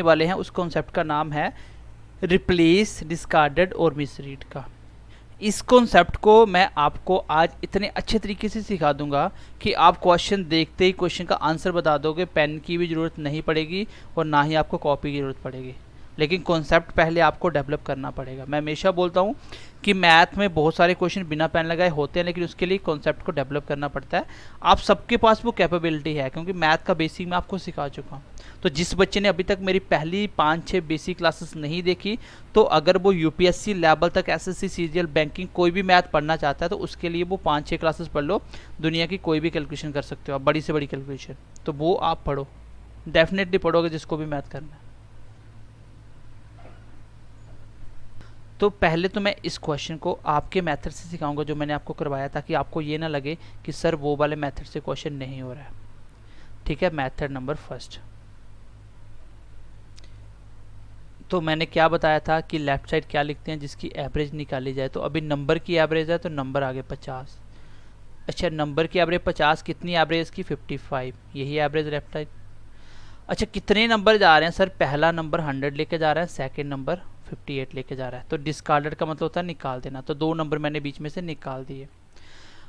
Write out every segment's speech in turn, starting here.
वाले हैं उस कॉन्सेप्ट का नाम है रिप्लेस, डिस्कार्डेड और मिसरीड का। इस कॉन्सेप्ट को मैं आपको आज इतने अच्छे तरीके से सिखा दूंगा कि आप क्वेश्चन देखते ही क्वेश्चन का आंसर बता दोगे, पेन की भी ज़रूरत नहीं पड़ेगी और ना ही आपको कॉपी की ज़रूरत पड़ेगी। लेकिन कॉन्सेप्ट पहले आपको डेवलप करना पड़ेगा। मैं हमेशा बोलता हूँ कि मैथ में बहुत सारे क्वेश्चन बिना पेन लगाए होते हैं, लेकिन उसके लिए कॉन्सेप्ट को डेवलप करना पड़ता है। आप सबके पास वो कैपेबिलिटी है, क्योंकि मैथ का बेसिक मैं आपको सिखा चुका हूँ। तो जिस बच्चे ने अभी तक मेरी पहली 5-6 बेसिक क्लासेस नहीं देखी, तो अगर वो यूपीएससी लेवल तक एसएससी सीजीएल बैंकिंग कोई भी मैथ पढ़ना चाहता है, तो उसके लिए वो 5-6 क्लासेस पढ़ लो। दुनिया की कोई भी कैलकुलेशन कर सकते हो आप, बड़ी से बड़ी कैलकुलेशन, तो वो आप पढ़ो, डेफिनेटली पढ़ोगे जिसको भी मैथ करना है। तो पहले तो मैं इस क्वेश्चन को आपके मेथड से सिखाऊंगा जो मैंने आपको करवाया, ताकि आपको ये ना लगे कि सर वो वाले मेथड से क्वेश्चन नहीं हो रहा है। ठीक है, मेथड नंबर फर्स्ट। तो मैंने क्या बताया था कि लेफ्ट साइड क्या लिखते हैं, जिसकी एवरेज निकाली जाए। तो अभी नंबर की एवरेज है, तो नंबर आगे 50। अच्छा, नंबर की एवरेज 50, कितनी एवरेज की 55, यही एवरेज लेफ्ट साइड। अच्छा, कितने नंबर जा रहे हैं सर? पहला नंबर 100 लेके जा रहा है, सेकंड नंबर 58 लेके जा रहा है। तो डिस्कार्डेड का मतलब होता है निकाल देना, तो 2 नंबर मैंने बीच में से निकाल दिए।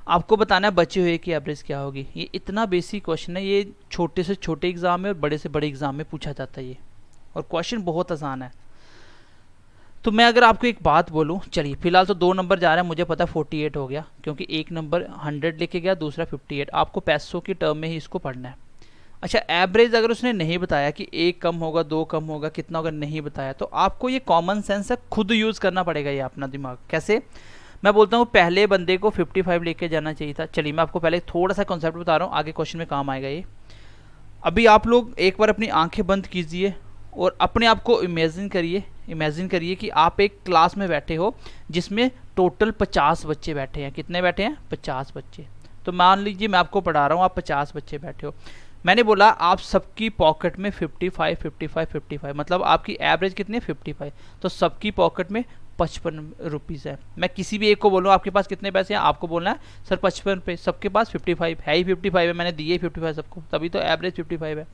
आपको बताना है बचे हुए की एवरेज क्या होगी। ये इतना बेसिक क्वेश्चन है, ये छोटे से छोटे एग्जाम में और बड़े से बड़े एग्जाम में पूछा जाता है ये, और क्वेश्चन बहुत आसान है। तो मैं अगर आपको एक बात बोलूं, चलिए फिलहाल तो 2 नंबर जा रहे हैं, मुझे पता 48 हो गया, क्योंकि एक नंबर 100 लेके गया, दूसरा 58। आपको पैसों की टर्म में ही इसको पढ़ना है। अच्छा, एवरेज अगर उसने नहीं बताया कि 1 कम होगा, 2 कम होगा, कितना होगा, नहीं बताया, तो आपको ये कॉमन सेंस है, खुद यूज़ करना पड़ेगा ये अपना दिमाग। कैसे? मैं बोलता हूँ पहले बंदे को 55 लेके जाना चाहिए था। चलिए मैं आपको पहले थोड़ा सा कॉन्सेप्ट बता रहा हूँ, आगे क्वेश्चन में काम आएगा ये। अभी आप लोग एक बार अपनी आंखें बंद कीजिए और अपने आप को इमेजिन करिए कि आप एक क्लास में बैठे हो जिसमें टोटल 50 बच्चे बैठे हैं। कितने बैठे हैं? 50 बच्चे। तो मान लीजिए मैं आपको पढ़ा रहा हूँ, आप 50 बच्चे बैठे हो। मैंने बोला आप सबकी पॉकेट में 55 55 55, मतलब आपकी एवरेज कितनी है? 55। तो सबकी पॉकेट में 55 रुपीज़ है। मैं किसी भी एक को बोलूँ आपके पास कितने पैसे हैं, आपको बोलना है सर 55 रुपये। सबके पास 55 है ही, 55 है, मैंने दिए 55 सबको, तभी तो एवरेज 55 है।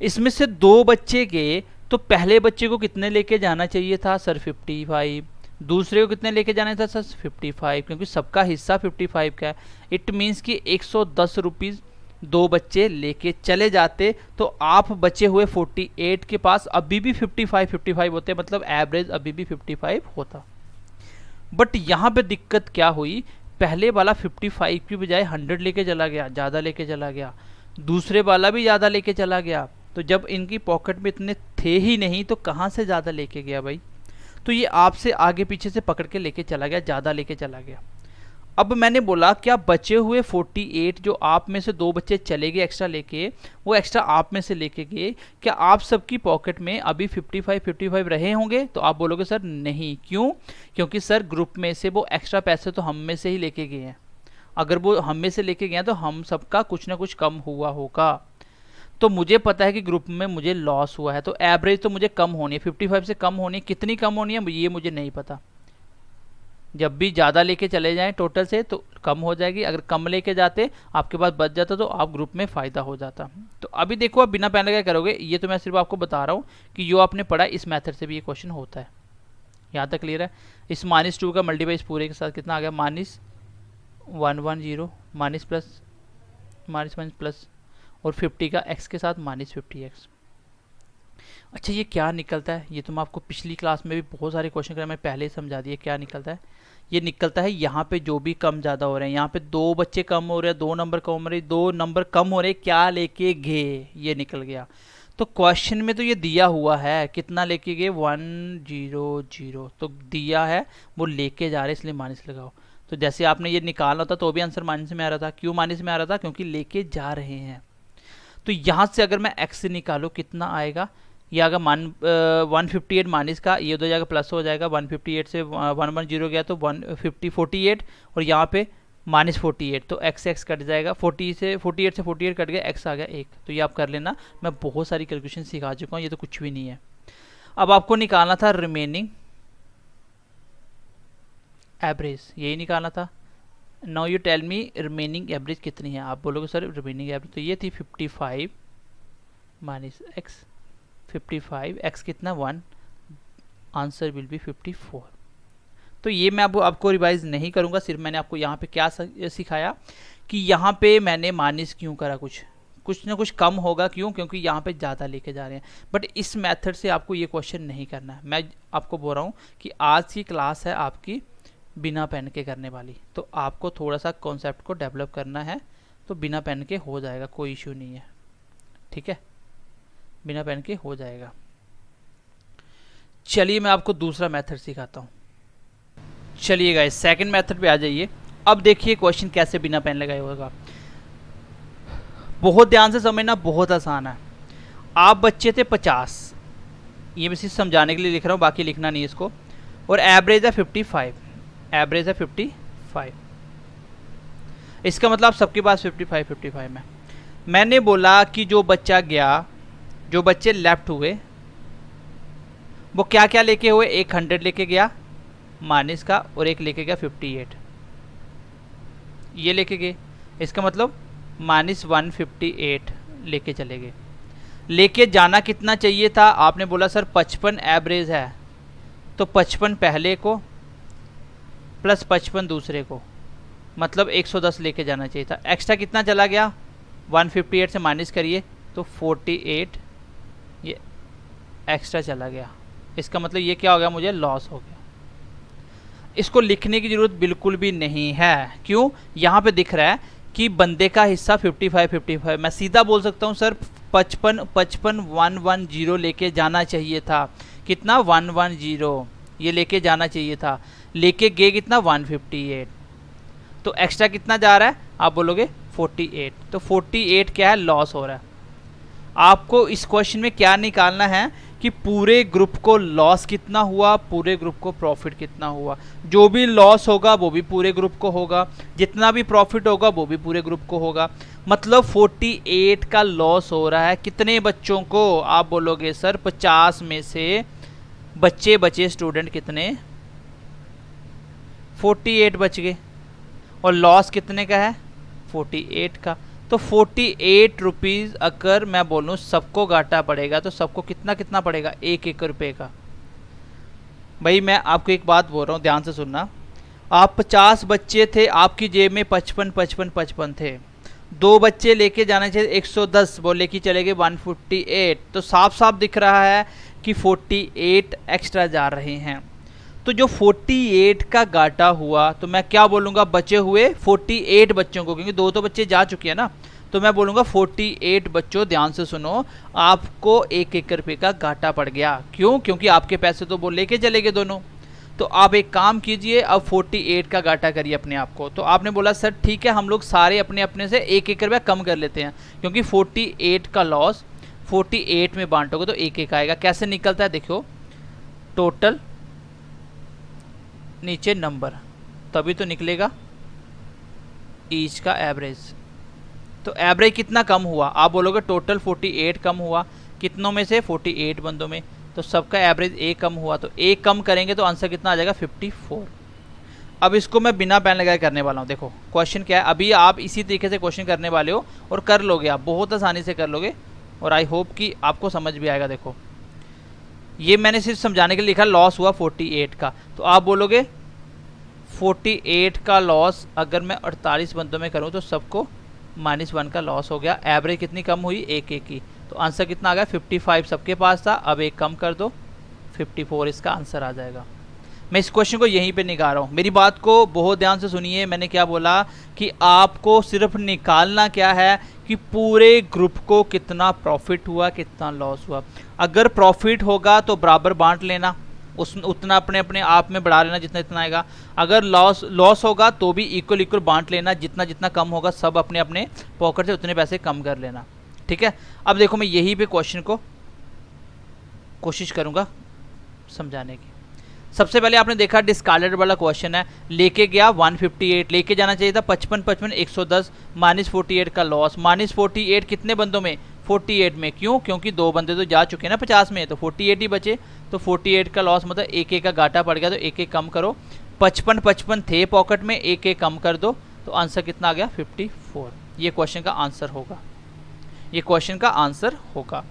इसमें से 2 बच्चे गए, तो पहले बच्चे को कितने लेके जाना चाहिए था सर? 55। दूसरे को कितने लेके जाना था सर? 55, क्योंकि सबका हिस्सा 55 का है। इट मीन्स कि 110 रुपीज़ 2 बच्चे लेके चले जाते, तो आप बचे हुए 48 के पास अभी भी 55 होते, मतलब एवरेज अभी भी 55 होता। बट यहाँ पे दिक्कत क्या हुई, पहले वाला 55 की बजाय 100 लेके चला गया, ज़्यादा लेके चला गया। दूसरे वाला भी ज़्यादा लेके चला गया। तो जब इनकी पॉकेट में इतने थे ही नहीं, तो कहाँ से ज़्यादा लेके गया भाई? तो ये आपसे आगे पीछे से पकड़ के लेके चला गया, ज़्यादा लेके चला गया। अब मैंने बोला क्या बचे हुए 48 जो आप में से 2 बच्चे चले गए एक्स्ट्रा लेके, वो एक्स्ट्रा आप में से लेके गए, क्या आप सबकी पॉकेट में अभी 55 रहे होंगे? तो आप बोलोगे सर नहीं। क्यों? क्योंकि सर ग्रुप में से वो एक्स्ट्रा पैसे तो हम में से ही लेके गए हैं। अगर वो हम में से लेके गए हैं तो हम सबका कुछ ना कुछ कम हुआ होगा। तो मुझे पता है कि ग्रुप में मुझे लॉस हुआ है, तो एवरेज तो मुझे कम होनी है, 55 से कम होनी है। कितनी कम होनी है ये मुझे नहीं पता। जब भी ज़्यादा लेके चले जाएं टोटल से तो कम हो जाएगी, अगर कम लेके जाते आपके पास बच जाता तो आप ग्रुप में फ़ायदा हो जाता। तो अभी देखो आप बिना पेन लगाए करोगे, ये तो मैं सिर्फ आपको बता रहा हूँ कि जो आपने पढ़ा इस मेथड से भी ये क्वेश्चन होता है। यहाँ तक क्लियर है? इस -2 का मल्टीप्लाई इस पूरे के साथ कितना आ गया? -110 माइनस प्लस माइनस प्लस, और 50 का x के साथ -50x। अच्छा, ये क्या निकलता है? ये तो मैं आपको पिछली क्लास में भी बहुत सारे क्वेश्चन कर मैं पहले ही समझा दिया क्या निकलता है। ये निकलता है यहाँ पे जो भी कम ज़्यादा हो रहे हैं, यहाँ पे 2 बच्चे कम हो रहे हैं, 2 नंबर कम हो रहे हैं, 2 नंबर कम हो रहे हैं, क्या लेके गए? ये निकल गया। तो क्वेश्चन में तो ये दिया हुआ है कितना लेके गए, 100, तो दिया है वो लेके जा रहे, इसलिए माइनस लगाओ। तो जैसे आपने ये निकाला होता तो भी आंसर माइनस में आ रहा था। क्यों माइनस में आ रहा था? क्योंकि लेके जा रहे हैं। तो यहाँ से अगर मैं x से निकालूँ कितना आएगा, ये आएगा 158 माइनस का, ये हो जाएगा प्लस हो जाएगा, 158 से 110 गया तो 48, और यहाँ पे -48, तो x कट जाएगा, 48 से 48 कट गया, x आ गया 1। तो ये आप कर लेना, मैं बहुत सारी कैलकुलेशन सिखा चुका हूँ, ये तो कुछ भी नहीं है। अब आपको निकालना था रिमेनिंग एवरेज, यही निकालना था। Now you tell me remaining average कितनी है? आप बोलोगे सर रिमेनिंग एवरेज तो ये थी 55 माइनस एक्स, 55, x कितना 1, आंसर विल बी 54। तो ये मैं आपको रिवाइज नहीं करूँगा, सिर्फ मैंने आपको यहाँ पे क्या सिखाया कि यहाँ पे मैंने माइनस क्यों करा, कुछ ना कुछ कम होगा, क्यों, क्योंकि यहाँ पे ज़्यादा लेके जा रहे हैं। बट इस मेथड से आपको ये क्वेश्चन नहीं करना है। मैं आपको बोल रहा हूँ कि आज की क्लास है आपकी बिना पेन के करने वाली, तो आपको थोड़ा सा कॉन्सेप्ट को डेवलप करना है, तो बिना पेन के हो जाएगा, कोई इशू नहीं है, ठीक है, बिना पेन के हो जाएगा। चलिए मैं आपको दूसरा मेथड सिखाता हूँ। चलिए गाइस सेकंड मेथड पे आ जाइए। अब देखिए क्वेश्चन कैसे बिना पेन लगाए होगा। बहुत ध्यान से समझना, बहुत आसान है। आप बच्चे थे 50, ये मैं सिर्फ समझाने के लिए लिख रहा हूँ, बाकी लिखना नहीं इसको, और एवरेज है 55, एवरेज है 55। इसका मतलब सबके पास 55 में। मैंने बोला कि जो बच्चा गया, जो बच्चे लेफ्ट हुए, वो क्या क्या लेके हुए, एक 100 लेके गया माइनस का, और एक लेके गया 58, ये लेके गए। इसका मतलब -158 लेके चले गए। लेके जाना कितना चाहिए था, आपने बोला सर 55 एवरेज है, तो 55 पहले को प्लस 55 दूसरे को, मतलब 110 लेके जाना चाहिए था। एक्स्ट्रा कितना चला गया, 158 से माइनस करिए तो 48 ये एक्स्ट्रा चला गया। इसका मतलब ये क्या हो गया, मुझे लॉस हो गया। इसको लिखने की ज़रूरत बिल्कुल भी नहीं है, क्यों, यहाँ पे दिख रहा है कि बंदे का हिस्सा 55। मैं सीधा बोल सकता हूँ सर 55 110 लेके जाना चाहिए था। कितना, 110 ये लेके जाना चाहिए था, लेके गए कितना 158, तो एक्स्ट्रा कितना जा रहा है, आप बोलोगे 48, तो 48 क्या है, लॉस हो रहा है। आपको इस क्वेश्चन में क्या निकालना है कि पूरे ग्रुप को लॉस कितना हुआ, पूरे ग्रुप को प्रॉफिट कितना हुआ। जो भी लॉस होगा वो भी पूरे ग्रुप को होगा, जितना भी प्रॉफिट होगा वो भी पूरे ग्रुप को होगा। मतलब 48 का लॉस हो रहा है कितने बच्चों को, आप बोलोगे सर 50 में से बच्चे बचे, स्टूडेंट कितने, 48 बच गए, और लॉस कितने का है, 48 का। तो 48 रुपीज़ अगर मैं बोलूँ सबको घाटा पड़ेगा, तो सबको कितना कितना पड़ेगा, 1 रुपये का। भाई मैं आपको एक बात बोल रहा हूँ, ध्यान से सुनना। आप 50 बच्चे थे, आपकी जेब में 55 थे, 2 बच्चे लेके जाने चाहिए 110, वो लेके चले गए 158, तो साफ साफ दिख रहा है कि 48 एक्स्ट्रा जा रहे हैं। तो जो 48 का घाटा हुआ, तो मैं क्या बोलूँगा, बचे हुए 48 बच्चों को, क्योंकि 2 तो बच्चे जा चुके हैं ना, तो मैं बोलूँगा 48 बच्चों, ध्यान से सुनो, आपको 1 रुपये का घाटा पड़ गया। क्यों, क्योंकि आपके पैसे तो वो लेके चले गए दोनों। तो आप एक काम कीजिए, अब 48 का घाटा करिए अपने आप को। तो आपने बोला सर ठीक है, हम लोग सारे अपने अपने से 1 रुपया कम कर लेते हैं, क्योंकि 48 का लॉस 48 में बांटोगे तो 1 आएगा। कैसे निकलता है, देखो, टोटल नीचे नंबर, तभी तो निकलेगा ईच का एवरेज। तो एवरेज कितना कम हुआ, आप बोलोगे टोटल 48 कम हुआ, कितनों में से, 48 बंदों में, तो सबका एवरेज 1 कम हुआ, तो 1 कम करेंगे तो आंसर कितना आ जाएगा, 54। अब इसको मैं बिना पेन लगाए करने वाला हूँ। देखो क्वेश्चन क्या है, अभी आप इसी तरीके से क्वेश्चन करने वाले हो और कर लोगे, आप बहुत आसानी से कर लोगे, और आई होप कि आपको समझ भी आएगा। देखो ये मैंने सिर्फ समझाने के लिए लिखा, लॉस हुआ 48 का, तो आप बोलोगे 48 का लॉस अगर मैं 48 बंदों में करूं तो सबको -1 का लॉस हो गया। एवरेज कितनी कम हुई, 1 की, तो आंसर कितना आ गया, 55 सबके पास था, अब 1 कम कर दो, 54 इसका आंसर आ जाएगा। मैं इस क्वेश्चन को यहीं पे निकाल रहा हूँ। मेरी बात को बहुत ध्यान से सुनिए, मैंने क्या बोला कि आपको सिर्फ निकालना क्या है कि पूरे ग्रुप को कितना प्रॉफिट हुआ, कितना लॉस हुआ। अगर प्रॉफिट होगा तो बराबर बांट लेना, उतना अपने अपने आप में बढ़ा लेना जितना इतना आएगा। अगर लॉस होगा तो भी इक्वल इक्वल बांट लेना, जितना जितना कम होगा सब अपने अपने पॉकेट से उतने पैसे कम कर लेना, ठीक है। अब देखो मैं यहीं पे क्वेश्चन को कोशिश करूँगा समझाने की। सबसे पहले आपने देखा डिस्कार्डेड वाला क्वेश्चन है, लेके गया 158, लेके जाना चाहिए था 55 110, -48 का लॉस, -48 कितने बंदों में, 48 में। क्यों, क्योंकि 2 बंदे तो जा चुके हैं ना 50 में, तो 48 ही बचे, तो 48 का लॉस मतलब 1 का घाटा पड़ गया, तो 1 कम करो। 55 थे पॉकेट में, 1 कम कर दो, तो आंसर कितना आ गया, 54। ये क्वेश्चन का आंसर होगा, ये क्वेश्चन का आंसर होगा।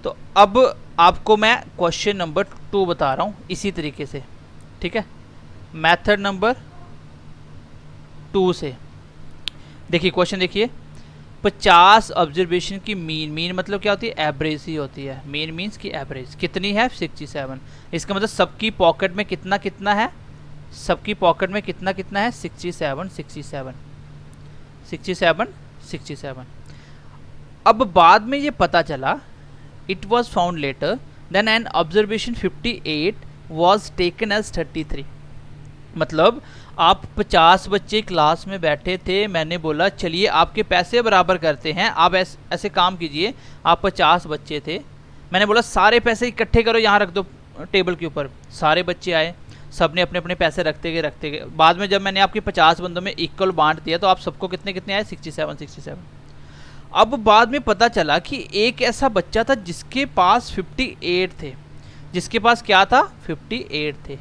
तो अब आपको मैं क्वेश्चन नंबर 2 बता रहा हूँ इसी तरीके से, ठीक है, मेथड नंबर 2 से। देखिए क्वेश्चन देखिए, 50 ऑब्जर्वेशन की मीन मतलब क्या होती है, एवरेज ही होती है। मीन मीन्स की एवरेज कितनी है, 67। इसका मतलब सबकी पॉकेट में कितना कितना है, सबकी पॉकेट में कितना कितना है, 67। अब बाद में ये पता चला, it was found later than an observation 58 was taken as 33। मतलब आप 50 बच्चे क्लास में बैठे थे, मैंने बोला चलिए आपके पैसे बराबर करते हैं, आप ऐसे काम कीजिए। आप 50 बच्चे थे, मैंने बोला सारे पैसे इकट्ठे करो, यहाँ रख दो टेबल के ऊपर। सारे बच्चे आए, सब ने अपने अपने पैसे रखते गए। बाद में जब मैंने आपके 50 बंदों में इक्वल बांट दिया तो आप सबको कितने कितने आए, 67। अब बाद में पता चला कि एक ऐसा बच्चा था जिसके पास 58 थे, जिसके पास क्या था, 58 थे,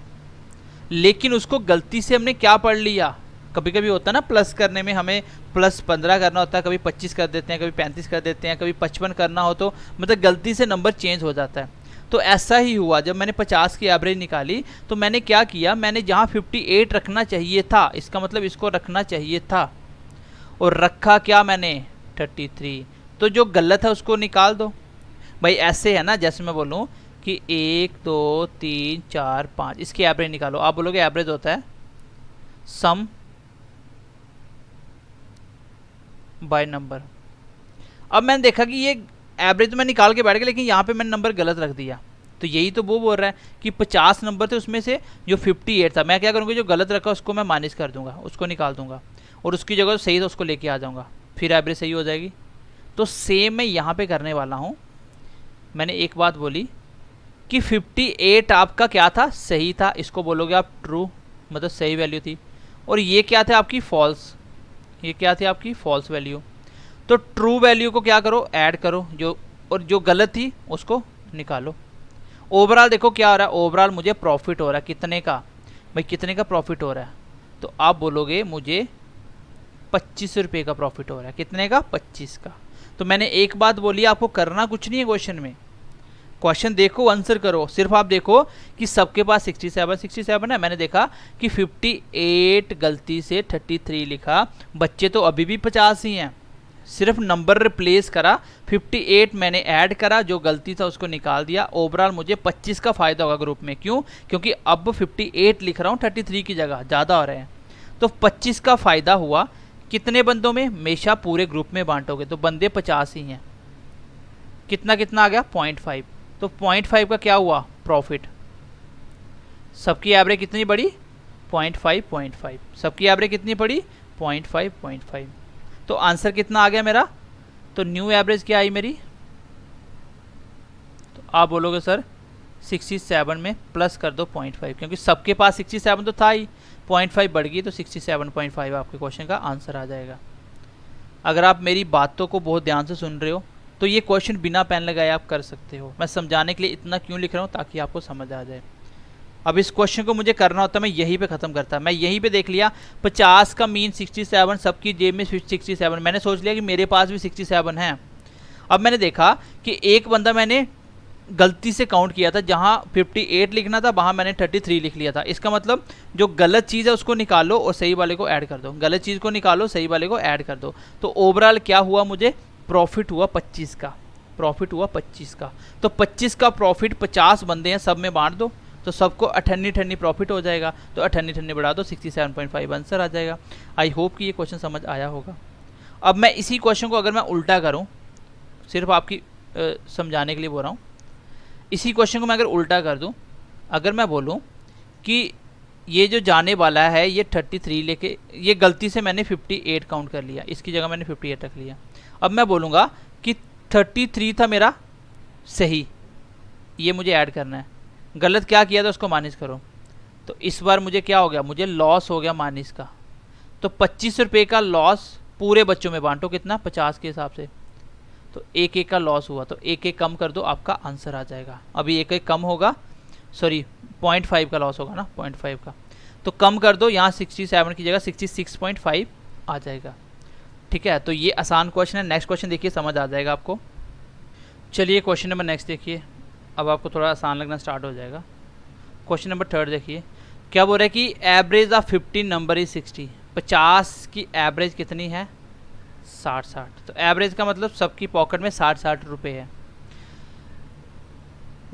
लेकिन उसको गलती से हमने क्या पढ़ लिया। कभी कभी होता है ना, प्लस करने में हमें +15 करना होता है, कभी 25 कर देते हैं, कभी 35 कर देते हैं, कभी 55 करना हो तो मतलब गलती से नंबर चेंज हो जाता है। तो ऐसा ही हुआ, जब मैंने 50 की एवरेज निकाली तो मैंने क्या किया, मैंने जहाँ 58 रखना चाहिए था, इसका मतलब इसको रखना चाहिए था, और रखा क्या मैंने, 33। तो जो गलत है उसको निकाल दो भाई। ऐसे है ना, जैसे मैं बोलूँ कि 1 2 3 4 5, इसकी एवरेज निकालो। आप बोलोगे एवरेज होता है सम बाय नंबर। अब मैंने देखा कि ये एवरेज तो मैं निकाल के बैठ गया, लेकिन यहाँ पे मैंने नंबर गलत रख दिया। तो यही तो वो बोल रहा है कि 50 नंबर थे, उसमें से जो 58 था, मैं क्या करूँगा, जो गलत रखा उसको मैं माइनस कर दूंगा, उसको निकाल दूंगा, और उसकी जगह सही था उसको लेके आ जाऊँगा, फिर एवरेज सही हो जाएगी। तो सेम मैं यहाँ पे करने वाला हूँ। मैंने एक बात बोली कि 58 आपका क्या था, सही था, इसको बोलोगे आप ट्रू, मतलब सही वैल्यू थी, और ये क्या थे आपकी फॉल्स, ये क्या थी आपकी फॉल्स वैल्यू। तो ट्रू वैल्यू को क्या करो, ऐड करो, और जो गलत थी उसको निकालो। ओवरऑल देखो क्या हो रहा है, ओवरऑल मुझे प्रॉफिट हो रहा है, कितने का भाई, कितने का प्रॉफिट हो रहा है, तो आप बोलोगे मुझे 25 रुपये का प्रॉफिट हो रहा है। कितने का, 25 का। तो मैंने एक बात बोली, आपको करना कुछ नहीं है क्वेश्चन में, क्वेश्चन देखो आंसर करो। सिर्फ आप देखो कि सबके पास 67 है, मैंने देखा कि 58 गलती से 33 लिखा, बच्चे तो अभी भी 50 ही हैं, सिर्फ नंबर रिप्लेस करा, 58 मैंने ऐड करा, जो गलती था उसको निकाल दिया। ओवरऑल मुझे 25 का फायदा होगा ग्रुप में, क्यों, क्योंकि अब 58 लिख रहा हूँ 33 की जगह, ज़्यादा हो रहे हैं, तो 25 का फायदा हुआ। कितने बंदों में, हमेशा पूरे ग्रुप में बांटोगे तो बंदे 50 ही हैं, कितना कितना आ गया, 0.5। तो 0.5 का क्या हुआ, प्रॉफिट। सबकी एवरेज कितनी बढ़ी, 0.5। सबकी एवरेज कितनी पड़ी, 0.5। तो आंसर कितना आ गया मेरा, तो न्यू एवरेज क्या आई मेरी, तो आप बोलोगे सर 67 में प्लस कर दो 0.5, क्योंकि सबके पास 67 तो था ही, 0.5 बढ़ गई तो 67.5 आपके क्वेश्चन का आंसर आ जाएगा। अगर आप मेरी बातों को बहुत ध्यान से सुन रहे हो तो ये क्वेश्चन बिना पेन लगाए आप कर सकते हो। मैं समझाने के लिए इतना क्यों लिख रहा हूँ, ताकि आपको समझ आ जाए। अब इस क्वेश्चन को मुझे करना होता, मैं यहीं पे ख़त्म करता। मैं यहीं पे देख लिया 50 का मीन 67, सबकी जेब में 67, मैंने सोच लिया कि मेरे पास भी 67 है। अब मैंने देखा कि एक बंदा मैंने गलती से काउंट किया था, जहाँ 58 लिखना था वहाँ मैंने 33 लिख लिया था। इसका मतलब जो गलत चीज़ है उसको निकालो और सही वाले को ऐड कर दो, गलत चीज़ को निकालो, सही वाले को ऐड कर दो। तो ओवरऑल क्या हुआ, मुझे प्रॉफिट हुआ 25 का, प्रॉफिट हुआ 25 का। तो 25 का प्रॉफिट, 50 बंदे हैं, सब में बांट दो तो सबको 98 प्रॉफिट हो जाएगा। तो 98 बढ़ा दो, 67.5 आंसर आ जाएगा। आई होप कि ये क्वेश्चन समझ आया होगा। अब मैं इसी क्वेश्चन को अगर मैं उल्टा करूँ, सिर्फ आपकी समझाने के लिए बोल रहा हूँ, इसी क्वेश्चन को मैं अगर उल्टा कर दूं, अगर मैं बोलूं कि ये जो जाने वाला है ये 33 लेके, ये गलती से मैंने 58 काउंट कर लिया, इसकी जगह मैंने 58 रख लिया। अब मैं बोलूँगा कि 33 था मेरा सही, ये मुझे ऐड करना है, गलत क्या किया था उसको माइनस करो। तो इस बार मुझे क्या हो गया, मुझे लॉस हो गया माइनस का। तो 25 रुपये का लॉस पूरे बच्चों में बांटो, कितना, 50 के हिसाब से, तो एक एक का लॉस हुआ। तो एक एक कम कर दो, आपका आंसर आ जाएगा। अभी एक एक कम होगा, सॉरी 0.5 का लॉस होगा ना, 0.5 का, तो कम कर दो, यहाँ 67 की जगह 66.5 आ जाएगा। ठीक है, तो ये आसान क्वेश्चन है। नेक्स्ट क्वेश्चन देखिए, समझ आ जाएगा आपको। चलिए क्वेश्चन नंबर नेक्स्ट देखिए, अब आपको थोड़ा आसान लगना स्टार्ट हो जाएगा। क्वेश्चन नंबर थर्ड देखिए, क्या बोल रहा है कि एवरेज ऑफ 15 नंबर इज 60। 50 की एवरेज कितनी है? 60। तो एवरेज का मतलब सबकी पॉकेट में 60 रुपये है।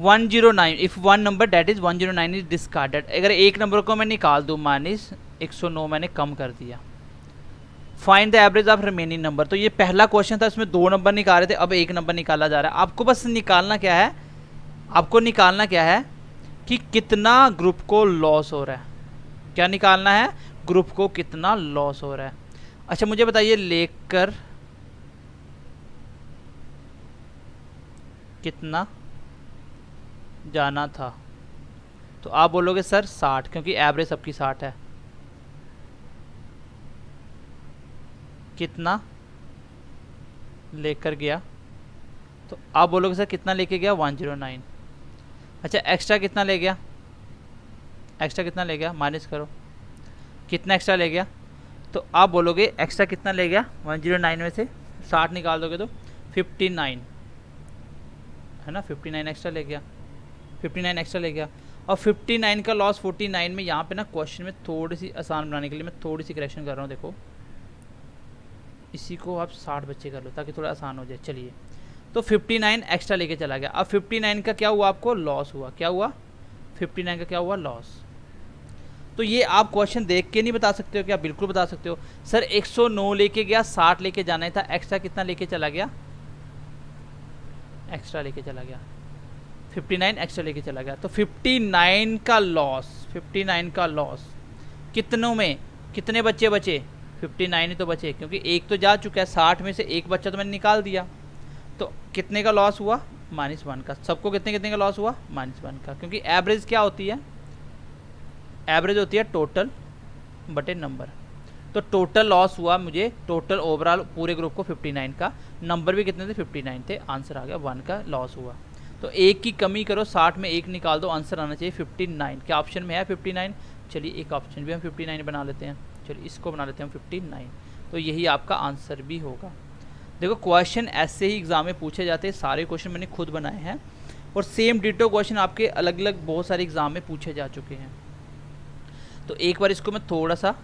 109, if one number that is 109 is discarded. अगर एक नंबर को मैं निकाल दूँ माइनस 109 मैंने कम कर दिया। Find the average of remaining number. तो ये पहला क्वेश्चन था, इसमें 2 नंबर निकाल रहे थे, अब 1 नंबर निकाला जा रहा है। आपको बस निकालना क्या है, आपको निकालना क्या है कि कितना ग्रुप को लॉस हो रहा है। क्या निकालना है? ग्रुप को कितना लॉस हो रहा है। अच्छा मुझे बताइए, लेकर कितना जाना था? तो आप बोलोगे सर 60, क्योंकि एवरेज सबकी 60 है। कितना लेकर गया? तो आप बोलोगे सर कितना लेके गया? 109। अच्छा एक्स्ट्रा कितना ले गया? एक्स्ट्रा कितना ले गया? माइनस करो, कितना एक्स्ट्रा ले गया? तो आप बोलोगे एक्स्ट्रा कितना ले गया? 109 में से 60 निकाल दोगे तो 59 है ना, 59 एक्स्ट्रा ले गया, 59 एक्स्ट्रा ले गया। और 59 का लॉस 49 में। यहाँ पे ना क्वेश्चन में थोड़ी सी आसान बनाने के लिए मैं थोड़ी सी करेक्शन कर रहा हूँ। देखो इसी को आप 60 बच्चे कर लो ताकि थोड़ा आसान हो जाए। चलिए तो 59 एक्स्ट्रा लेके चला गया। अब 59 का क्या हुआ? आपको लॉस हुआ। क्या हुआ? 59 का क्या हुआ? लॉस। तो ये आप क्वेश्चन देख के नहीं बता सकते हो क्या? बिल्कुल बता सकते हो। सर 109 लेके गया, 60 लेके जाना था, एक्स्ट्रा कितना लेके चला गया? एक्स्ट्रा लेके चला गया, 59 एक्स्ट्रा लेके चला गया। तो 59 का लॉस, 59 का लॉस कितनों में? कितने बच्चे बचे? 59 ही तो बचे, क्योंकि एक तो जा चुका है। 60 में से एक बच्चा तो मैंने निकाल दिया। तो कितने का लॉस हुआ? -1 का। सबको कितने कितने का लॉस हुआ? -1 का, क्योंकि एवरेज क्या होती है? एवरेज होती है टोटल बटे नंबर। तो टोटल लॉस हुआ मुझे, टोटल ओवरऑल पूरे ग्रुप को 59 का। नंबर भी कितने थे? 59 थे। आंसर आ गया 1 का लॉस हुआ। तो एक की कमी करो, 60 में एक निकाल दो, आंसर आना चाहिए 59। क्या ऑप्शन में है 59? चलिए एक ऑप्शन भी हम 59 बना लेते हैं। चलिए इसको बना लेते हैं 59। तो यही आपका आंसर भी होगा। देखो क्वेश्चन ऐसे ही एग्जाम में पूछे जाते हैं। सारे क्वेश्चन मैंने खुद बनाए हैं और सेम डिटो क्वेश्चन आपके अलग अलग बहुत सारे एग्जाम में पूछे जा चुके हैं। तो एक बार इसको मैं थोड़ा सा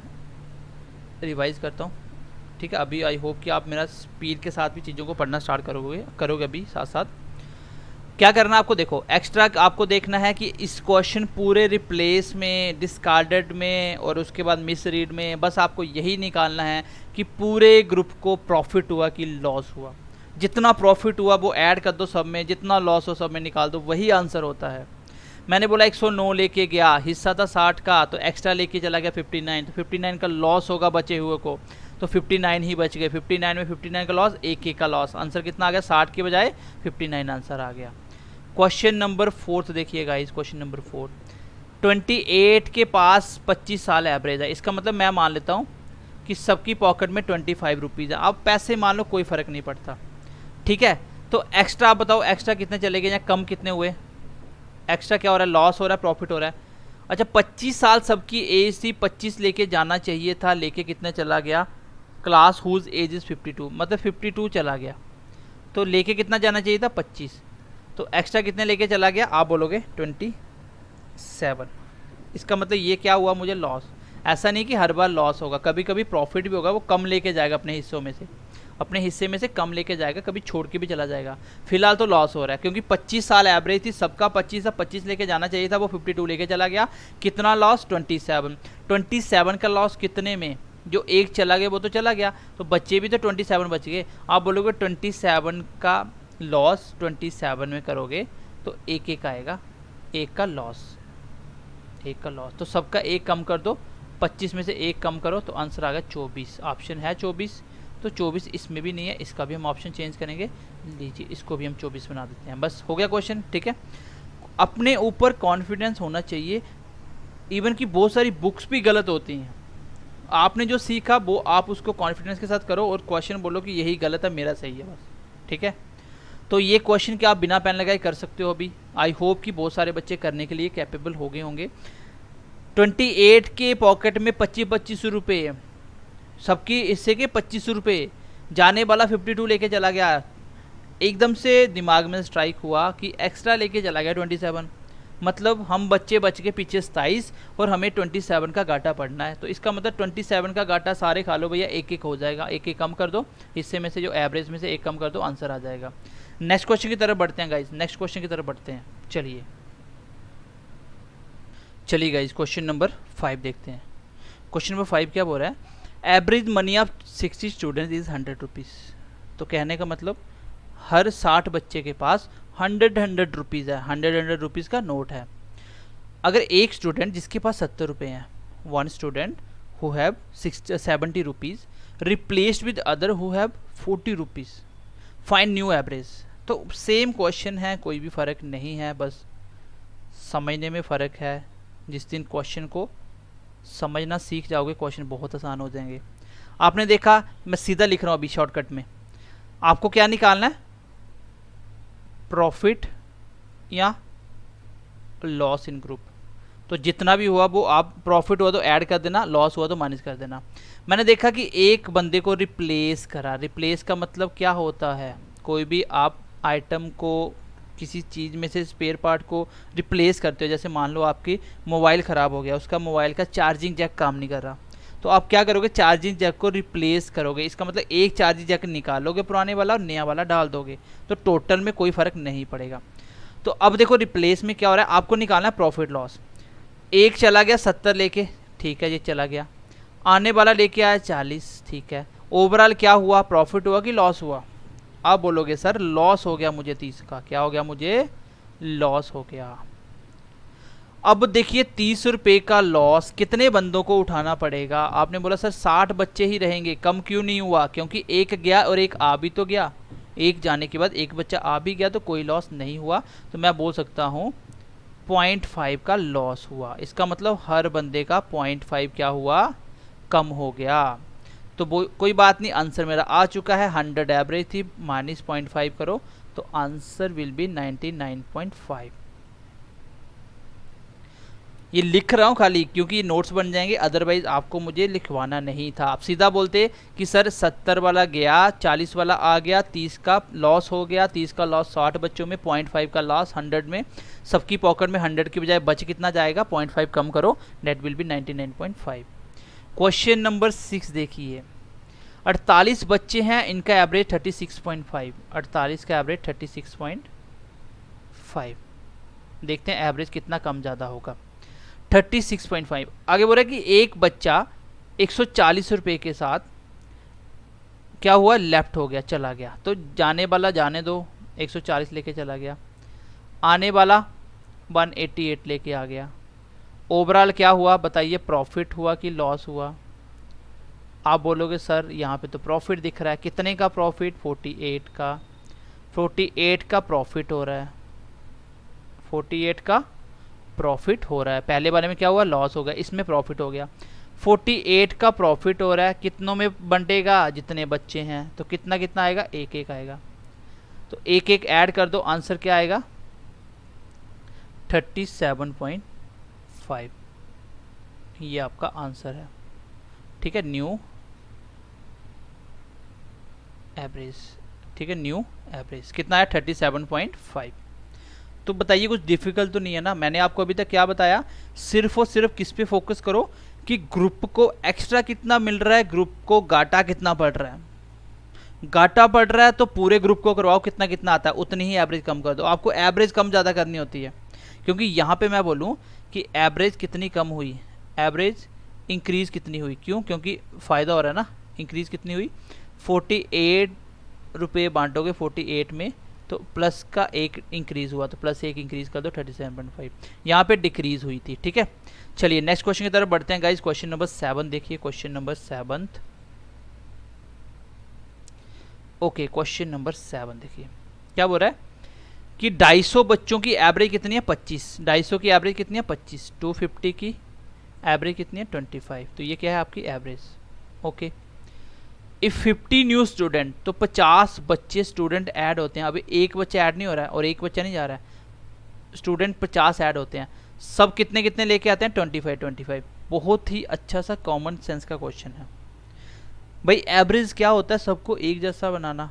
रिवाइज करता हूँ, ठीक है। अभी आई होप कि आप मेरा स्पीड के साथ भी चीज़ों को पढ़ना स्टार्ट करोगे अभी साथ साथ। क्या करना आपको? देखो एक्स्ट्रा आपको देखना है कि इस क्वेश्चन पूरे रिप्लेस में, डिस्कार्डेड में और उसके बाद मिस रीड में, बस आपको यही निकालना है कि पूरे ग्रुप को प्रॉफिट हुआ कि लॉस हुआ। जितना प्रॉफिट हुआ वो ऐड कर दो सब में, जितना लॉस हो सब में निकाल दो, वही आंसर होता है। मैंने बोला 109 लेके गया, हिस्सा था 60 का, तो एक्स्ट्रा लेके चला गया 59। तो 59 का लॉस होगा बचे हुए को, तो 59 ही बच गए। 59 में 59 का लॉस, एक का लॉस। आंसर कितना आ गया? 60 के बजाय 59 आंसर आ गया। क्वेश्चन नंबर 4 देखिएगा। इस क्वेश्चन नंबर 4, 28 के पास 25 साल एवरेज है। इसका मतलब मैं मान लेता हूँ कि सबकी पॉकेट में 25 रुपीज़ है। अब पैसे मान लो, कोई फ़र्क नहीं पड़ता, ठीक है। तो एक्स्ट्रा आप बताओ, एक्स्ट्रा कितने चले गए या कम कितने हुए? एक्स्ट्रा क्या हो रहा है? लॉस हो रहा है, प्रॉफिट हो रहा है। अच्छा 25 साल सबकी एज थी, 25 लेके जाना चाहिए था, लेके कितने चला गया? क्लास हुज एज इज़ 52, मतलब 52 चला गया। तो लेके कितना जाना चाहिए था? 25। तो एक्स्ट्रा कितने लेके चला गया? आप बोलोगे 27। इसका मतलब ये क्या हुआ? मुझे लॉस। ऐसा नहीं कि हर बार लॉस होगा, कभी कभी प्रॉफिट भी होगा। वो कम लेके जाएगा अपने हिस्सों में से, अपने हिस्से में से कम लेके जाएगा, कभी छोड़ के भी चला जाएगा। फिलहाल तो लॉस हो रहा है, क्योंकि 25 साल एवरेज थी, सबका 25 था, 25 लेके जाना चाहिए था, वो 52 लेके चला गया। कितना लॉस? 27। 27 का लॉस कितने में? जो एक चला गया वो तो चला गया, तो बच्चे भी तो 27 बच गए। आप बोलोगे 27 का लॉस 27 में करोगे तो एक आएगा, एक का लॉस, एक का लॉस। तो सबका एक कम कर दो, 25 में से एक कम करो तो आंसर आ गया 24। ऑप्शन है 24, तो 24 इसमें भी नहीं है, इसका भी हम ऑप्शन चेंज करेंगे। लीजिए इसको भी हम 24 बना देते हैं। बस हो गया क्वेश्चन, ठीक है। अपने ऊपर कॉन्फिडेंस होना चाहिए। इवन कि बहुत सारी बुक्स भी गलत होती हैं, आपने जो सीखा वो आप उसको कॉन्फिडेंस के साथ करो और क्वेश्चन बोलो कि यही गलत है, मेरा सही है, बस, ठीक है। तो ये क्वेश्चन क्या आप बिना पेन लगाए कर सकते हो अभी। आई होप कि बहुत सारे बच्चे करने के लिए कैपेबल हो गए होंगे। 28 के पॉकेट में 25 रुपये, सबकी हिस्से के 25 रुपये, जाने वाला 52 लेके चला गया। एकदम से दिमाग में स्ट्राइक हुआ कि एक्स्ट्रा लेके चला गया 27, मतलब हम बच्चे बच के पीछे 27 और हमें 27 का घाटा पड़ना है। तो इसका मतलब 27 का घाटा सारे खा लो भैया, एक एक हो जाएगा, एक एक कम कर दो, हिस्से में से जो एवरेज में से एक कम कर दो, आंसर आ जाएगा। नेक्स्ट क्वेश्चन की तरफ बढ़ते हैं गाइज, नेक्स्ट क्वेश्चन की तरफ बढ़ते हैं। चलिए गाइज क्वेश्चन नंबर 5 देखते हैं। क्वेश्चन नंबर 5 क्या बोल रहा है, average money of 60 students is 100 rupees. तो कहने का मतलब हर 60 बच्चे के पास 100 रुपीज़ है, 100 रुपीज़ का नोट है। अगर एक स्टूडेंट जिसके पास 70 रुपये हैं, one student who have 70 rupees replaced with other who have 40 rupees, find new average. तो सेम क्वेश्चन है, कोई भी फ़र्क नहीं है, बस समझने में फ़र्क है। जिस दिन क्वेश्चन को समझना सीख जाओगे क्वेश्चन बहुत आसान हो जाएंगे। आपने देखा, मैं सीधा लिख रहा हूँ अभी शॉर्टकट में, आपको क्या निकालना है, प्रॉफिट या लॉस इन ग्रुप। तो जितना भी हुआ वो आप, प्रॉफिट हुआ तो ऐड कर देना, लॉस हुआ तो माइनस कर देना। मैंने देखा कि एक बंदे को रिप्लेस करा। रिप्लेस का मतलब क्या होता है, कोई भी आप आइटम को, किसी चीज़ में से स्पेयर पार्ट को रिप्लेस करते हो। जैसे मान लो आपकी मोबाइल ख़राब हो गया, उसका मोबाइल का चार्जिंग जैक काम नहीं कर रहा, तो आप क्या करोगे, चार्जिंग जैक को रिप्लेस करोगे। इसका मतलब एक चार्जिंग जैक निकालोगे पुराने वाला और नया वाला डाल दोगे, तो टोटल में कोई फ़र्क नहीं पड़ेगा। तो अब देखो रिप्लेस में क्या हो रहा है, आपको निकालना है प्रॉफिट लॉस। एक चला गया 70 लेके, ठीक है, ये चला गया। आने वाला लेके आया 40, ठीक है। ओवरऑल क्या हुआ, प्रॉफिट हुआ कि लॉस हुआ। आप बोलोगे सर लॉस हो गया मुझे 30 का, क्या हो गया, मुझे लॉस हो गया। अब देखिए 30 रुपये का लॉस कितने बंदों को उठाना पड़ेगा। आपने बोला सर 60 बच्चे ही रहेंगे, कम क्यों नहीं हुआ, क्योंकि एक गया और एक आ भी तो गया। एक जाने के बाद एक बच्चा आ भी गया तो कोई लॉस नहीं हुआ। तो मैं बोल सकता हूँ 0.5 का लॉस हुआ। इसका मतलब हर बंदे का 0.5 क्या हुआ, कम हो गया। तो कोई बात नहीं, आंसर मेरा आ चुका है। 100 एवरेज थी, माइनस 0.5 करो तो आंसर विल बी 99.5। ये लिख रहा हूँ खाली क्योंकि ये नोट्स बन जाएंगे, अदरवाइज आपको मुझे लिखवाना नहीं था। आप सीधा बोलते कि सर 70 वाला गया, 40 वाला आ गया, 30 का लॉस हो गया। 30 का लॉस 60 बच्चों में, 0.5 का लॉस 100 में, सबकी पॉकेट में 100 की बजाय बच कितना जाएगा, 0.5 कम करो, that will be 99.5। Question number 6 देखिए, 48 बच्चे हैं, इनका एवरेज 36.5। 48 का एवरेज 36.5, देखते हैं एवरेज कितना कम ज़्यादा होगा। 36.5। आगे बोल रहा है कि एक बच्चा 140 रुपये के साथ क्या हुआ, लेफ्ट हो गया, चला गया। तो जाने वाला जाने दो, 140 लेके चला गया। आने वाला 188 लेके आ गया। ओवरऑल क्या हुआ बताइए, प्रॉफिट हुआ कि लॉस हुआ। आप बोलोगे सर यहाँ पे तो प्रॉफिट दिख रहा है, कितने का प्रॉफिट, 48 का। 48 का प्रॉफिट हो रहा है, 48 का प्रॉफिट हो रहा है। पहले वाले में क्या हुआ, लॉस हो गया, इसमें प्रॉफिट हो गया। 48 का प्रॉफिट हो रहा है, कितनों में बंटेगा, जितने बच्चे हैं। तो कितना कितना आएगा, एक एक आएगा। तो एक एक ऐड कर दो, आंसर क्या आएगा, 37.5। ये आपका आंसर है, ठीक है, न्यू एवरेज। ठीक है, न्यू एवरेज कितना है, 37.5। तो बताइए कुछ डिफिकल्ट तो नहीं है ना। मैंने आपको अभी तक क्या बताया, सिर्फ और सिर्फ किस पे फोकस करो कि ग्रुप को एक्स्ट्रा कितना मिल रहा है, ग्रुप को घाटा कितना पड़ रहा है। घाटा पड़ रहा है तो पूरे ग्रुप को करवाओ, कितना कितना आता है उतनी ही एवरेज कम कर दो। आपको एवरेज कम ज़्यादा करनी होती है, क्योंकि यहाँ पे मैं बोलूँ कि एवरेज कितनी कम हुई, एवरेज इंक्रीज़ कितनी हुई, क्यों, क्योंकि फ़ायदा हो रहा है ना। इंक्रीज़ कितनी हुई, 48 रुपये बांटोगे 48 में, तो प्लस का एक इंक्रीज़ हुआ, तो प्लस एक इंक्रीज़ कर दो, 37.5। यहाँ पे डिक्रीज़ हुई थी, ठीक है। चलिए नेक्स्ट क्वेश्चन की तरफ बढ़ते हैं गाइज। क्वेश्चन नंबर 7 देखिए, question number 7। Okay, question number 7 देखिए क्या बोल रहा है कि 250 बच्चों की एवरेज कितनी है, 25। 250 की एवरेज कितनी है, 25। 250 की एवरेज कितनी है, 25। तो ये क्या है आपकी average, okay. If 50 new student, तो 50 बच्चे स्टूडेंट ऐड होते हैं। अभी एक बच्चा ऐड नहीं हो रहा है और एक बच्चा नहीं जा रहा है, स्टूडेंट 50 ऐड होते हैं। सब कितने कितने लेके आते हैं, 25। बहुत ही अच्छा सा कॉमन सेंस का क्वेश्चन है भाई। एवरेज क्या होता है, सबको एक जैसा बनाना।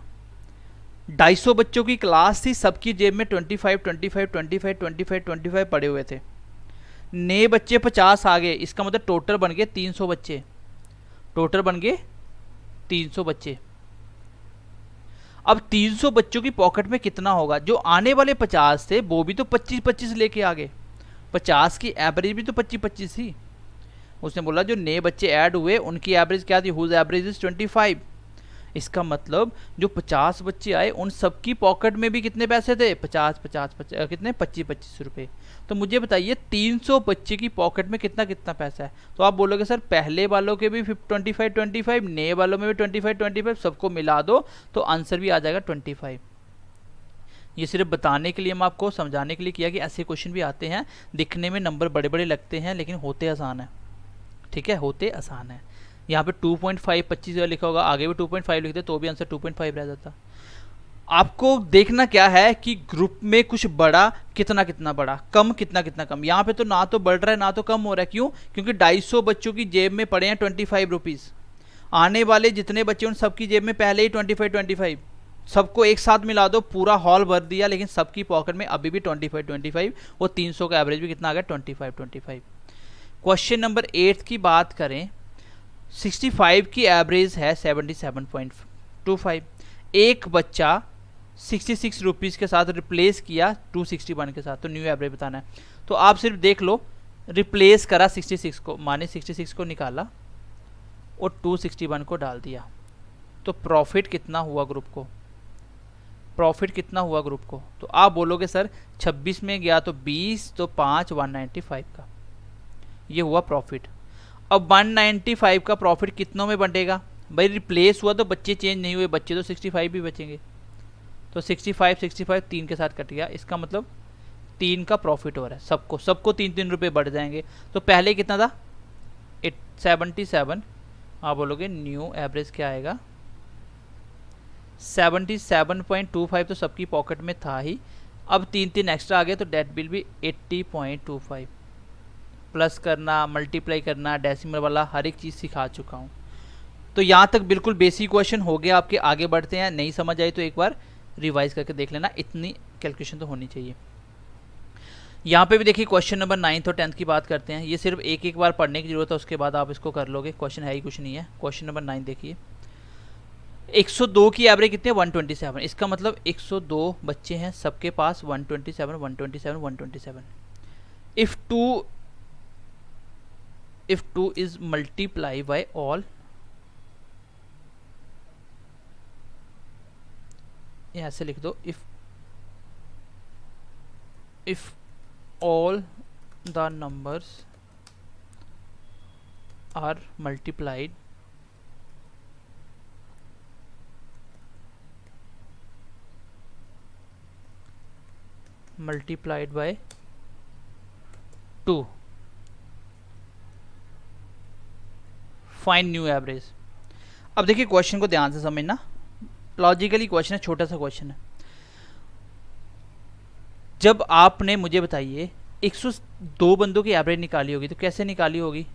250 बच्चों की क्लास थी, सबकी जेब में 25 25 25 25 25 पड़े हुए थे। नए बच्चे 50 आ गए, इसका मतलब टोटल बन गए 300 बच्चे, टोटल बन गए 300 बच्चे। अब 300 बच्चों की पॉकेट में कितना होगा? जो आने वाले 50 थे वो भी तो 25 25 लेके आ गए, 50 की एवरेज भी तो 25 25 थी। उसने बोला जो नए बच्चे ऐड हुए उनकी एवरेज क्या थी? Whose average is 25। इसका मतलब जो 50 बच्चे आए उन सबकी पॉकेट में भी कितने पैसे थे? 50 50 कितने? 25 25 रुपए। तो मुझे बताइए 300 बच्चे की पॉकेट में कितना कितना पैसा है? तो आप बोलोगे सर पहले वालों के भी 25 25, नए वालों में भी 25 25, सबको मिला दो तो आंसर भी आ जाएगा 25। ये सिर्फ बताने के लिए, हम आपको समझाने के लिए किया कि ऐसे क्वेश्चन भी आते हैं, दिखने में नंबर बड़े बड़े लगते हैं लेकिन होते आसान है। ठीक है, होते आसान है। यहाँ पे 2.5 25 लिखा होगा, आगे भी 2.5 लिखते तो भी आंसर 2.5 रह जाता। आपको देखना क्या है कि ग्रुप में कुछ बड़ा कितना कितना बड़ा, कम कितना कितना कम। यहाँ पे तो ना तो बढ़ रहा है ना तो कम हो रहा है। क्यों? क्योंकि 250 बच्चों की जेब में पड़े हैं 25 रुपीज़। आने वाले जितने बच्चे उन सबकी जेब में पहले ही 25 25, सबको एक साथ मिला दो पूरा हॉल भर दिया, लेकिन सबकी पॉकेट में अभी भी 25 25, वो 300 का एवरेज भी कितना आ गया? 25 25। क्वेश्चन नंबर 8 की बात करें, 65 की एवरेज है 77.25। एक बच्चा 66 रुपीज़ के साथ रिप्लेस किया 261 के साथ, तो न्यू एवरेज बताना है। तो आप सिर्फ देख लो, रिप्लेस करा 66 को, माने 66 को निकाला और 261 को डाल दिया, तो प्रॉफिट कितना हुआ ग्रुप को? प्रॉफिट कितना हुआ ग्रुप को? तो आप बोलोगे सर 26 में गया तो 20, तो 5 195 का, ये हुआ प्रॉफिट। अब 195 का प्रॉफिट कितनों में बंटेगा? भाई रिप्लेस हुआ तो बच्चे चेंज नहीं हुए, बच्चे तो 65 भी बचेंगे, तो 65 65 3 के साथ कट गया, इसका मतलब 3 का प्रॉफिट हो रहा है सबको, सबको 3 रुपये बढ़ जाएंगे। तो पहले कितना था? 77। आप बोलोगे न्यू एवरेज क्या आएगा? 77.25 तो सबकी पॉकेट में था ही, अब 3 एक्स्ट्रा आ गए तो डेट बिल भी 80.25। प्लस करना, मल्टीप्लाई करना, डेसिमल वाला हर एक चीज़ सिखा चुका हूँ। तो यहाँ तक बिल्कुल बेसिक क्वेश्चन हो गया आपके। आगे बढ़ते हैं, नहीं समझ आई तो एक बार रिवाइज करके देख लेना, इतनी कैलकुलेशन तो होनी चाहिए। यहाँ पे भी देखिए क्वेश्चन नंबर 9 और 10 की बात करते हैं। ये सिर्फ एक एक बार पढ़ने की जरूरत है, उसके बाद आप इसको कर लोगे, क्वेश्चन है ही कुछ नहीं है। क्वेश्चन नंबर 9 देखिए, 102 की एवरेज कितनी है? 127। इसका मतलब 102 बच्चे हैं, सबके पास 127 127 127। if 2 is multiplied by all, ऐसे लिख दो, if all the numbers are multiplied by 2, find new average. अब देखिए क्वेश्चन को ध्यान से समझना, लॉजिकली क्वेश्चन है, छोटा सा क्वेश्चन है। जब आपने मुझे बताइए 102 बंदों की एवरेज निकाली होगी, तो कैसे निकाली होगी?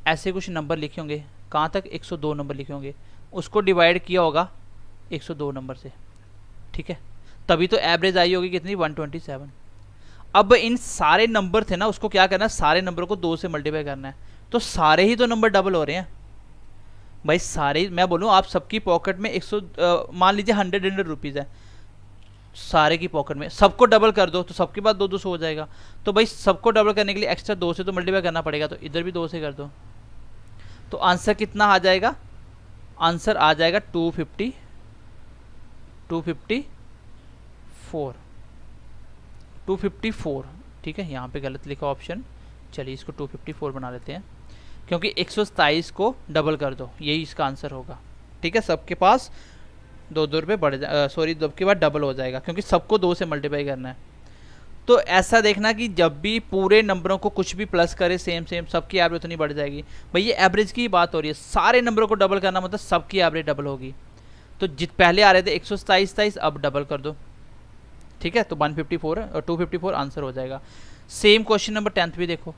ऐसे कुछ नंबर लिखे होंगे, कहाँ तक? 102 नंबर लिखे होंगे, उसको डिवाइड किया होगा 102 नंबर से, ठीक है, तभी तो एवरेज आई होगी कितनी? 127। अब इन सारे नंबर थे ना, उसको क्या करना है? सारे नंबरों को 2 से मल्टीप्लाई करना है, तो सारे ही तो नंबर डबल हो रहे हैं भाई, सारे। मैं बोलूँ आप सबकी पॉकेट में 100 मान लीजिए 100 रुपीज़ है, सारे की पॉकेट में, सबको डबल कर दो तो सबके पास 200 हो जाएगा। तो भाई सबको डबल करने के लिए एक्स्ट्रा 2 से तो मल्टीप्लाई करना पड़ेगा, तो इधर भी 2 से कर दो, तो आंसर कितना आ जाएगा? आंसर आ जाएगा 254। ठीक है, यहाँ पे गलत लिखा ऑप्शन, चलिए इसको 254 बना लेते हैं, क्योंकि 127 को डबल कर दो, यही इसका आंसर होगा। ठीक है, सबके पास 2 रुपये बढ़ जाए, सॉरी सबके बाद डबल हो जाएगा, क्योंकि सबको 2 से मल्टीप्लाई करना है। तो ऐसा देखना कि जब भी पूरे नंबरों को कुछ भी प्लस करे सेम सबकी एवरेज उतनी बढ़ जाएगी। भाई ये एवरेज की बात हो रही है, सारे नंबरों को डबल करना मतलब सबकी एवरेज डबल होगी। तो पहले आ रहे थे 127, अब डबल कर दो, ठीक है, तो 154 और 254 आंसर हो जाएगा। सेम क्वेश्चन नंबर 10 भी देखो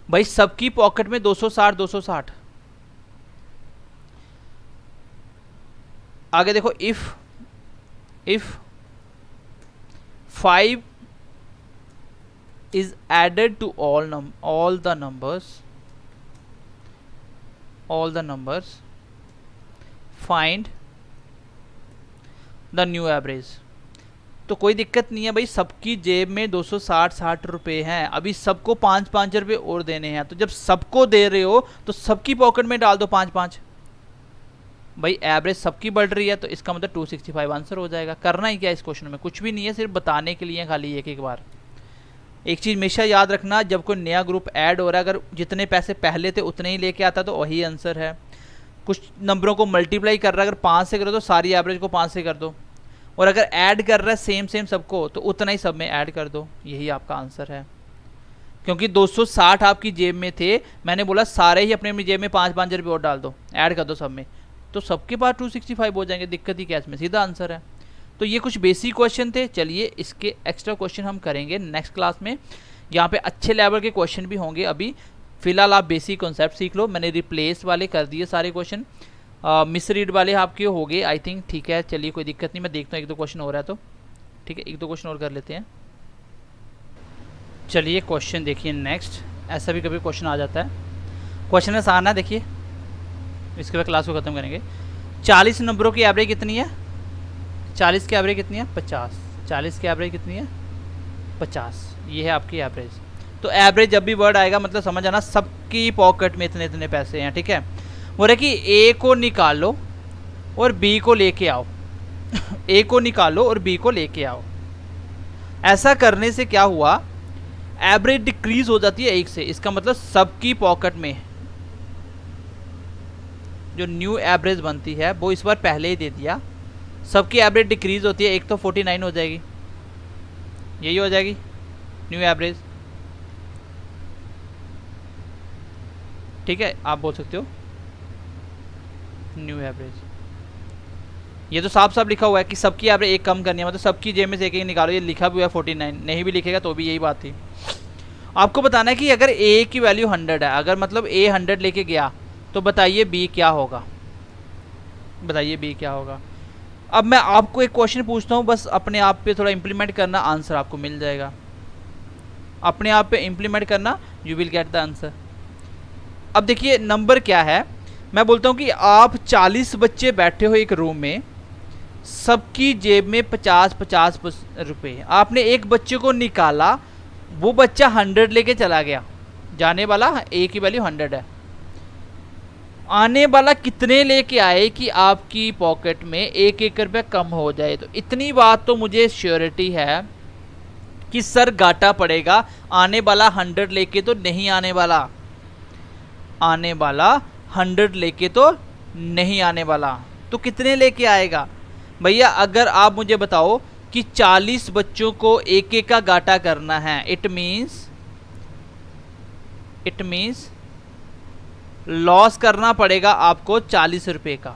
भाई, सबकी पॉकेट में 260। आगे देखो, if if 5 is added to all the numbers, find the new average। तो कोई दिक्कत नहीं है भाई, सबकी जेब में 260 रुपए हैं, अभी सबको 5-5 रुपए और देने हैं, तो जब सबको दे रहे हो तो सबकी पॉकेट में डाल दो 5-5। भाई एवरेज सबकी बढ़ रही है तो इसका मतलब 265 आंसर हो जाएगा। करना ही क्या इस क्वेश्चन में, कुछ भी नहीं है, सिर्फ बताने के लिए खाली एक बार। एक चीज़ हमेशा याद रखना, जब कोई नया ग्रुप ऐड हो रहा है, अगर जितने पैसे पहले थे उतने ही लेके आता तो वही आंसर है। कुछ नंबरों को मल्टीप्लाई कर रहा है, अगर 5 से करो तो सारी एवरेज को 5 से कर दो, और अगर ऐड कर रहा है सेम सबको तो उतना ही सब में ऐड कर दो, यही आपका आंसर है। क्योंकि 260 आपकी जेब में थे, मैंने बोला सारे ही अपने जेब में 5-5 रुपये और डाल दो, ऐड कर दो सब में, तो सबके पास 265 हो जाएंगे, दिक्कत ही क्या इसमें, सीधा आंसर है। तो ये कुछ बेसिक क्वेश्चन थे। चलिए इसके एक्स्ट्रा क्वेश्चन हम करेंगे नेक्स्ट क्लास में, यहाँ पे अच्छे लेवल के क्वेश्चन भी होंगे। अभी फिलहाल आप बेसिक कॉन्सेप्ट सीख लो। मैंने रिप्लेस वाले कर दिए सारे क्वेश्चन, मिसरीड वाले आपके हो गए आई थिंक, ठीक है। चलिए कोई दिक्कत नहीं, मैं देखता हूँ 1-2 क्वेश्चन हो रहा है तो ठीक है, 1-2 क्वेश्चन और कर लेते हैं। चलिए क्वेश्चन देखिए नेक्स्ट, ऐसा भी कभी क्वेश्चन आ जाता है, क्वेश्चन आसान है, देखिए इसके बाद क्लास को ख़त्म करेंगे। 40 नंबरों की एवरेज कितनी है? 40 की एवरेज कितनी है? 50। 40 की एवरेज कितनी है? 50। ये है आपकी एवरेज। तो एवरेज जब भी वर्ड आएगा मतलब समझ आना सबकी पॉकेट में इतने इतने पैसे हैं, ठीक है। बोल रहे कि ए को निकालो और बी को लेके आओ ए को निकालो और बी को लेके आओ। ऐसा करने से क्या हुआ, एवरेज डिक्रीज हो जाती है 1 से, इसका मतलब सबकी पॉकेट में जो न्यू एवरेज बनती है वो इस बार पहले ही दे दिया, सबकी एवरेज डिक्रीज होती है, एक तो 49 हो जाएगी, यही हो जाएगी न्यू एवरेज, ठीक है। आप बोल सकते हो न्यू एवरेज, ये तो साफ साफ लिखा हुआ है कि सबकी एवरेज एक कम करनी है, मतलब सबकी जेब में से एक निकालो, ये लिखा भी हुआ है 49, नहीं भी लिखेगा तो भी यही बात थी। आपको बताना है कि अगर ए की वैल्यू 100 है, अगर मतलब ए 100 लेके गया तो बताइए बी क्या होगा, बताइए बी क्या होगा। अब मैं आपको एक क्वेश्चन पूछता हूँ, बस अपने आप पे थोड़ा इंप्लीमेंट करना, आंसर आपको मिल जाएगा। अपने आप पे इंप्लीमेंट करना, you will get the answer. अब देखिए नंबर क्या है, मैं बोलता हूँ कि आप 40 बच्चे बैठे हो एक रूम में, सबकी जेब में 50-50 रुपये, आपने एक बच्चे को निकाला, वो बच्चा 100 लेके चला गया, जाने वाला ए की वैल्यू 100 है, आने वाला कितने लेके आए कि आपकी पॉकेट में 1-1 रुपये कम हो जाए। तो इतनी बात तो मुझे श्योरिटी है कि सर घाटा पड़ेगा, आने वाला 100 लेके तो नहीं आने वाला, आने वाला 100 लेके तो नहीं आने वाला, तो कितने लेके आएगा भैया? अगर आप मुझे बताओ कि 40 बच्चों को 1-1 का घाटा करना है, इट मीन्स लॉस करना पड़ेगा आपको 40 रुपये का,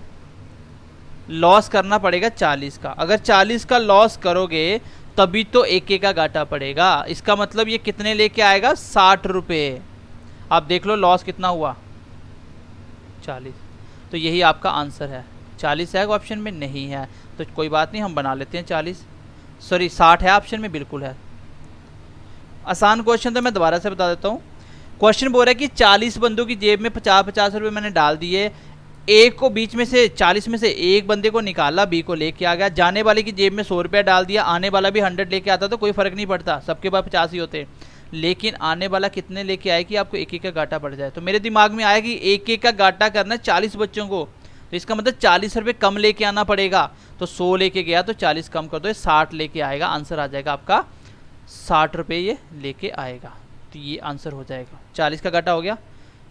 लॉस करना पड़ेगा 40 का। अगर 40 का लॉस करोगे तभी तो 1-1 का घाटा पड़ेगा, इसका मतलब ये कितने लेके आएगा? 60 रुपये। आप देख लो लॉस कितना हुआ, 40। तो यही आपका आंसर है। 40 है ऑप्शन में, नहीं है तो कोई बात नहीं, हम बना लेते हैं 40, सॉरी 60 है ऑप्शन में, बिल्कुल है। आसान क्वेश्चन तो मैं दोबारा से बता देता हूँ। क्वेश्चन बोल रहा है कि 40 बंदों की जेब में 50-50 रुपये मैंने डाल दिए, एक को बीच में से 40 में से एक बंदे को निकाला, बी को लेके आ गया, जाने वाले की जेब में 100 रुपया डाल दिया, आने वाला भी 100 लेके आता तो कोई फर्क नहीं पड़ता, सबके पास 50 ही होते, लेकिन आने वाला कितने लेके आए कि आपको 1-1 का घाटा पड़ जाए। तो मेरे दिमाग में आया कि 1-1 का घाटा करना है 40 बच्चों को, तो इसका मतलब 40 रुपये कम लेके आना पड़ेगा, तो 100 लेके गया तो 40 कम कर दो, 60 लेके आएगा, आंसर आ जाएगा आपका 60 रुपये ये लेके आएगा, तो ये आंसर हो जाएगा। 40 का घाटा हो गया।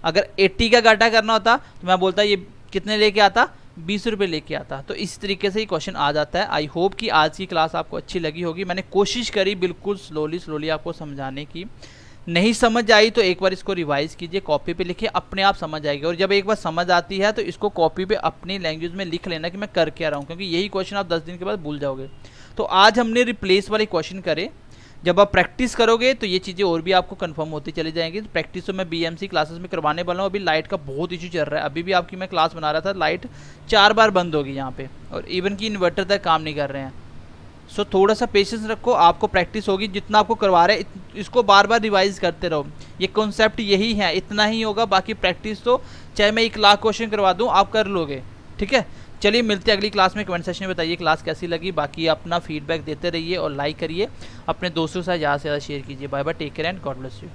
अगर 80 का घाटा करना होता तो मैं बोलता ये कितने लेके आता, 20 रुपये लेके आता। तो इस तरीके से ही क्वेश्चन आ जाता है। आई होप कि आज की क्लास आपको अच्छी लगी होगी। मैंने कोशिश करी बिल्कुल स्लोली आपको समझाने की, नहीं समझ आई तो एक बार इसको रिवाइज कीजिए, कॉपी पे लिखिए, अपने आप समझ आएगी। और जब एक बार समझ आती है तो इसको कॉपी पे अपनी लैंग्वेज में लिख लेना कि मैं कर क्या रहा हूँ, क्योंकि यही क्वेश्चन आप 10 दिन के बाद भूल जाओगे। तो आज हमने रिप्लेस वाले क्वेश्चन करे, जब आप प्रैक्टिस करोगे तो ये चीज़ें और भी आपको कंफर्म होती चली जाएंगी। तो प्रैक्टिस तो मैं बीएमसी क्लासेस में करवाने वाला हूँ। अभी लाइट का बहुत इशू चल रहा है, अभी भी आपकी मैं क्लास बना रहा था, लाइट 4 बार बंद होगी यहाँ पे, और इवन की इन्वर्टर तक काम नहीं कर रहे हैं। सो थोड़ा सा पेशेंस रखो, आपको प्रैक्टिस होगी, जितना आपको करवा रहे हैं इसको बार बार रिवाइज करते रहो। ये कॉन्सेप्ट यही है, इतना ही होगा, बाकी प्रैक्टिस तो चाहे मैं 1 लाख क्वेश्चन करवा दूँ आप कर लोगे। ठीक है, चलिए मिलते हैं अगली क्लास में। कमेंट सेक्शन में बताइए क्लास कैसी लगी, बाकी अपना फीडबैक देते रहिए और लाइक करिए, अपने दोस्तों के साथ ज़्यादा से ज़्यादा शेयर कीजिए। Bye bye, take care and God bless you.